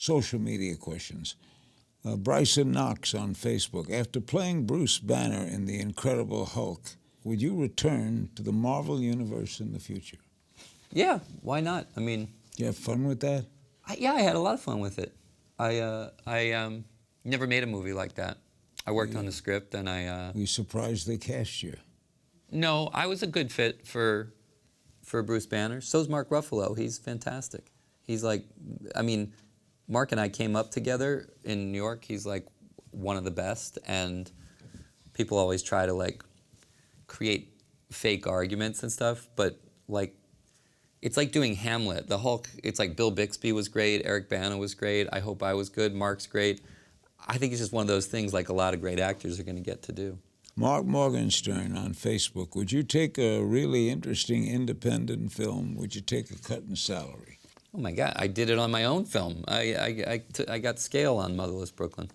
social media questions. Bryson Knox on Facebook. After playing Bruce Banner in The Incredible Hulk, would you return to the Marvel Universe in the future? Yeah, why not? I mean... You have fun with that? Yeah, I had a lot of fun with it. I never made a movie like that. I worked on the script and Were you surprised they cast you? No, I was a good fit for Bruce Banner. So's Mark Ruffalo. He's fantastic. He's like, I mean, Mark and I came up together in New York. He's like one of the best, and people always try to like create fake arguments and stuff, but like, it's like doing Hamlet. The Hulk, it's like Bill Bixby was great, Eric Bana was great, I Hope I Was Good, Mark's great. I think it's just one of those things like a lot of great actors are going to get to do. Mark Morgenstern on Facebook. Would you take a really interesting independent film? Would you take a cut in salary? Oh my God, I did it on my own film. I got scale on Motherless Brooklyn.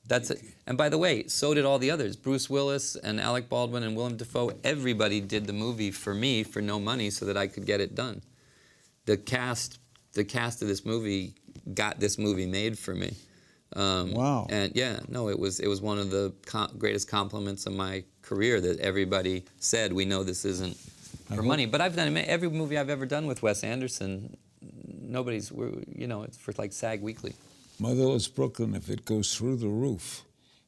That's it. And by the way, so did all the others. Bruce Willis and Alec Baldwin and Willem Dafoe. Everybody did the movie for me for no money so that I could get it done. The cast of this movie got this movie made for me. Wow. And yeah, no, it was one of the greatest compliments of my career that everybody said, we know this isn't for money. But I've done every movie I've ever done with Wes Anderson. Nobody's, you know, it's for like SAG Weekly. Motherless Brooklyn, if it goes through the roof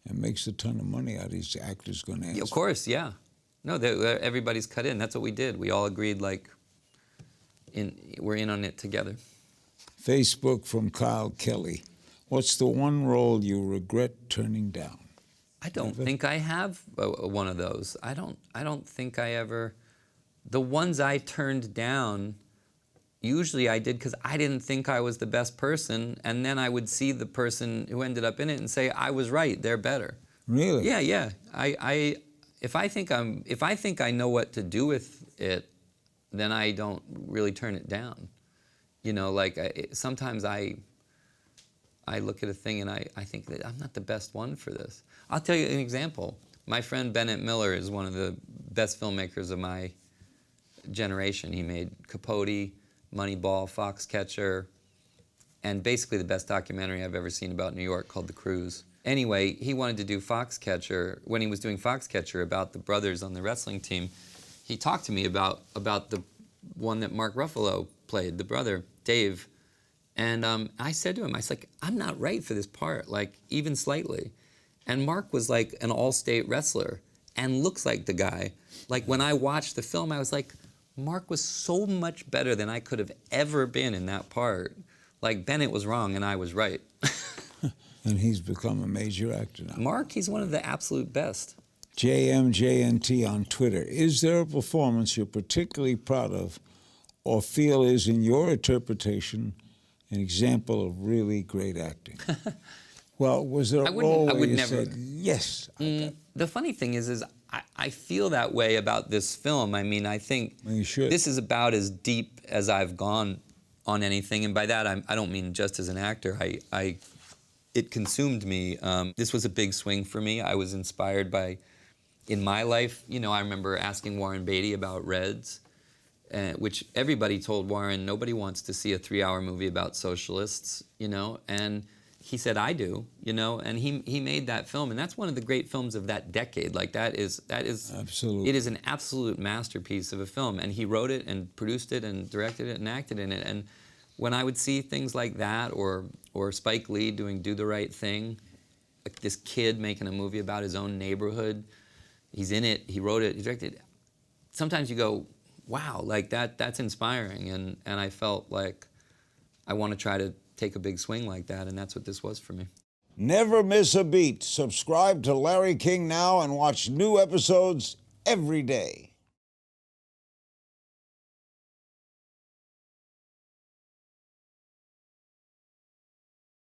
and makes a ton of money, are these actors going to answer? Yeah, of course, yeah. No, everybody's cut in. That's what we did. We all agreed, like, we're in on it together. Facebook from Kyle Kelly. What's the one role you regret turning down? I don't think I have one of those. I don't think I ever. The ones I turned down, usually I did because I didn't think I was the best person, and then I would see the person who ended up in it and say, I was right, they're better. Really? Yeah, yeah. If I think I know what to do with it, then I don't really turn it down. You know, like sometimes I look at a thing and I think that I'm not the best one for this. I'll tell you an example. My friend Bennett Miller is one of the best filmmakers of my generation. He made Capote, Moneyball, Foxcatcher, and basically the best documentary I've ever seen about New York called The Cruise. Anyway, he wanted to do Foxcatcher. When he was doing Foxcatcher about the brothers on the wrestling team, he talked to me about the one that Mark Ruffalo played, the brother, Dave. And I said to him, I was like, I'm not right for this part, like, even slightly. And Mark was like an all-state wrestler and looks like the guy. Like, when I watched the film, I was like, Mark was so much better than I could have ever been in that part. Like, Bennett was wrong and I was right. And he's become a major actor now. Mark, he's one of the absolute best. JMJNT on Twitter. Is there a performance you're particularly proud of or feel is, in your interpretation, an example of really great acting? Well, was there a role where you said, yes? The funny thing is I feel that way about this film. I mean, I think this is about as deep as I've gone on anything, and by that I don't mean just as an actor. It consumed me. This was a big swing for me. I was inspired by, in my life, you know, I remember asking Warren Beatty about Reds, which everybody told Warren, nobody wants to see a 3-hour movie about socialists, you know, and he said, I do, you know, and he made that film, and that's one of the great films of that decade. Like, that is absolutely. It is an absolute masterpiece of a film, and he wrote it and produced it and directed it and acted in it. And when I would see things like that, or Spike Lee doing Do the Right Thing, like this kid making a movie about his own neighborhood, he's in it, he wrote it, he directed it. Sometimes you go, wow, like that's inspiring, and I felt like I want to try to take a big swing like that, and that's what this was for me. Never miss a beat. Subscribe to Larry King Now and watch new episodes every day.